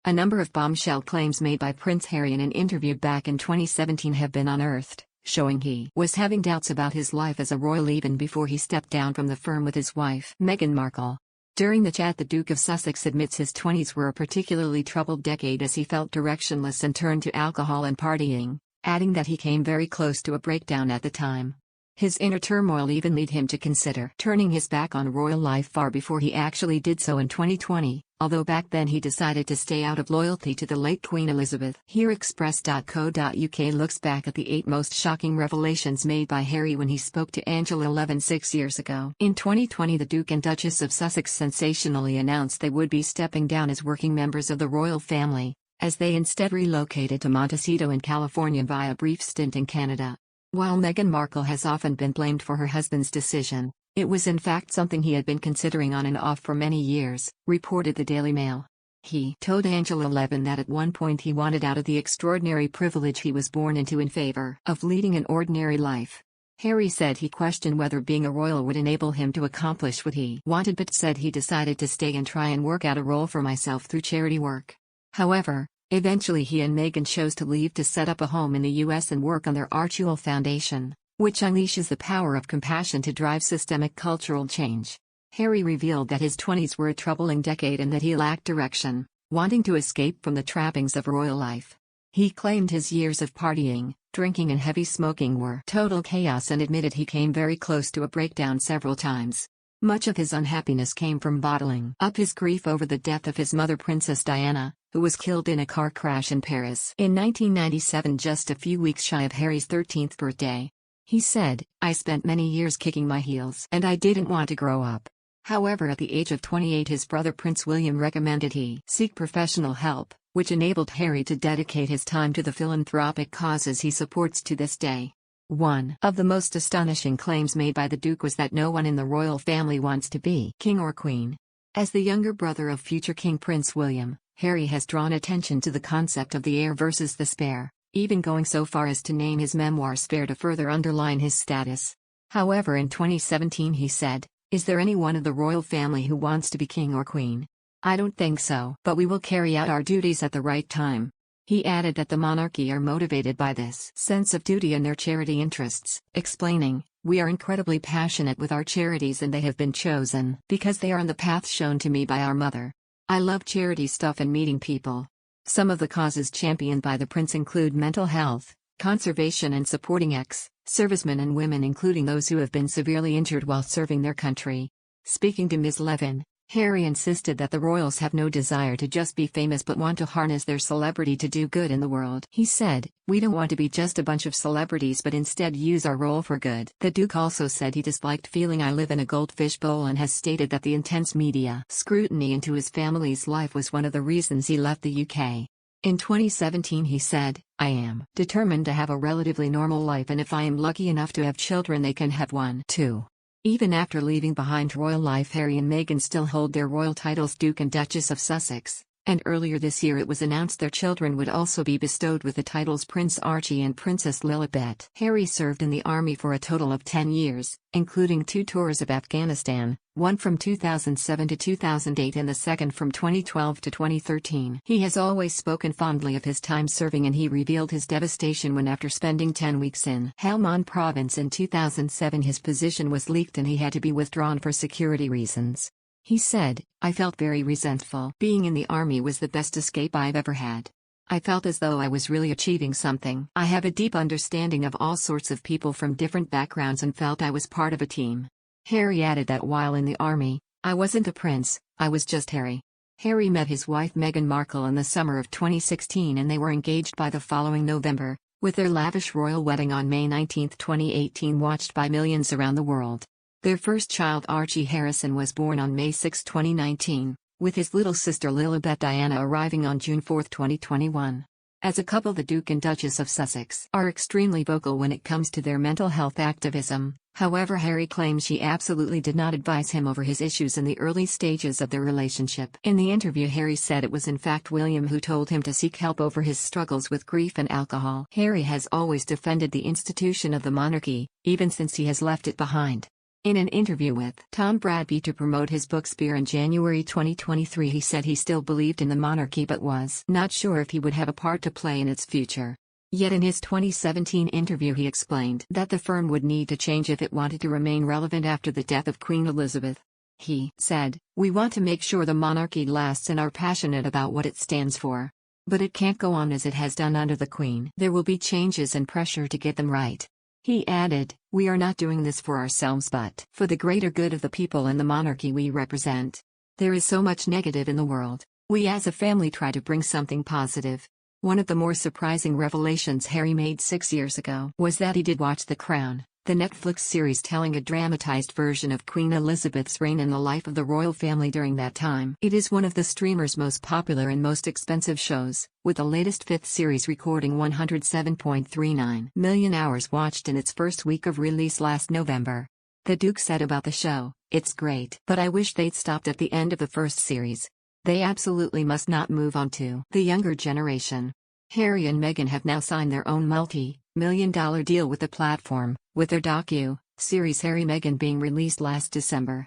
A number of bombshell claims made by Prince Harry in an interview back in 2017 have been unearthed, showing he was having doubts about his life as a royal even before he stepped down from the firm with his wife, Meghan Markle. During the chat, the Duke of Sussex admits his 20s were a particularly troubled decade as he felt directionless and turned to alcohol and partying, adding that he came very close to a breakdown at the time. His inner turmoil even led him to consider turning his back on royal life far before he actually did so in 2020, although back then he decided to stay out of loyalty to the late Queen Elizabeth. Here Express.co.uk looks back at the 8 most shocking revelations made by Harry when he spoke to Angela 11 6 years ago. In 2020, the Duke and Duchess of Sussex sensationally announced they would be stepping down as working members of the royal family, as they instead relocated to Montecito in California via a brief stint in Canada. While Meghan Markle has often been blamed for her husband's decision, it was in fact something he had been considering on and off for many years, reported the Daily Mail. He told Angela 11 that at one point he wanted out of the extraordinary privilege he was born into in favor of leading an ordinary life. Harry said he questioned whether being a royal would enable him to accomplish what he wanted, but said he decided to stay and try and work out a role for myself through charity work. However, eventually he and Meghan chose to leave to set up a home in the US and work on their Archewell Foundation, which unleashes the power of compassion to drive systemic cultural change. Harry revealed that his 20s were a troubling decade and that he lacked direction, wanting to escape from the trappings of royal life. He claimed his years of partying, drinking and heavy smoking were total chaos and admitted he came very close to a breakdown several times. Much of his unhappiness came from bottling up his grief over the death of his mother, Princess Diana, who was killed in a car crash in Paris in 1997, just a few weeks shy of Harry's 13th birthday. He said, "I spent many years kicking my heels and I didn't want to grow up." However, at the age of 28, his brother Prince William recommended he seek professional help, which enabled Harry to dedicate his time to the philanthropic causes he supports to this day. One of the most astonishing claims made by the Duke was that no one in the royal family wants to be king or queen. As the younger brother of future King Prince William, Harry has drawn attention to the concept of the heir versus the spare, even going so far as to name his memoir Spare to further underline his status. However, in 2017 he said, "Is there anyone of the royal family who wants to be king or queen? I don't think so, but we will carry out our duties at the right time." He added that the monarchy are motivated by this sense of duty and their charity interests, explaining, "We are incredibly passionate with our charities and they have been chosen because they are on the path shown to me by our mother. I love charity stuff and meeting people." Some of the causes championed by the prince include mental health, conservation and supporting ex-servicemen and women, including those who have been severely injured while serving their country. Speaking to Ms. Levin, Harry insisted that the royals have no desire to just be famous but want to harness their celebrity to do good in the world. He said, "We don't want to be just a bunch of celebrities but instead use our role for good." The Duke also said he disliked feeling I live in a goldfish bowl and has stated that the intense media scrutiny into his family's life was one of the reasons he left the UK. In 2017 he said, "I am determined to have a relatively normal life, and if I am lucky enough to have children they can have one too." Even after leaving behind royal life, Harry and Meghan still hold their royal titles Duke and Duchess of Sussex, and earlier this year it was announced their children would also be bestowed with the titles Prince Archie and Princess Lilibet. Harry served in the army for a total of 10 years, including 2 tours of Afghanistan, one from 2007 to 2008 and the second from 2012 to 2013. He has always spoken fondly of his time serving, and he revealed his devastation when, after spending 10 weeks in Helmand province in 2007, his position was leaked and he had to be withdrawn for security reasons. He said, "I felt very resentful. Being in the army was the best escape I've ever had. I felt as though I was really achieving something. I have a deep understanding of all sorts of people from different backgrounds and felt I was part of a team." Harry added that while in the army, "I wasn't a prince, I was just Harry." Harry met his wife Meghan Markle in the summer of 2016 and they were engaged by the following November, with their lavish royal wedding on May 19, 2018 watched by millions around the world. Their first child Archie Harrison was born on May 6, 2019, with his little sister Lilibet Diana arriving on June 4, 2021. As a couple, the Duke and Duchess of Sussex are extremely vocal when it comes to their mental health activism. However, Harry claims she absolutely did not advise him over his issues in the early stages of their relationship. In the interview, Harry said it was in fact William who told him to seek help over his struggles with grief and alcohol. Harry has always defended the institution of the monarchy, even since he has left it behind. In an interview with Tom Bradby to promote his book Spear in January 2023, he said he still believed in the monarchy but was not sure if he would have a part to play in its future. Yet in his 2017 interview he explained that the firm would need to change if it wanted to remain relevant after the death of Queen Elizabeth. He said, "We want to make sure the monarchy lasts and are passionate about what it stands for. But it can't go on as it has done under the Queen. There will be changes and pressure to get them right." He added, "We are not doing this for ourselves but for the greater good of the people and the monarchy we represent. There is so much negative in the world. We as a family try to bring something positive." One of the more surprising revelations Harry made 6 years ago was that he did watch The Crown, the Netflix series telling a dramatized version of Queen Elizabeth's reign and the life of the royal family during that time. It is one of the streamer's most popular and most expensive shows, with the latest 5th series recording 107.39 million hours watched in its first week of release last November. The Duke said about the show, "It's great, but I wish they'd stopped at the end of the first series. They absolutely must not move on to the younger generation." Harry and Meghan have now signed their own multi-million-dollar deal with the platform, with their docu-series Harry Meghan being released last December.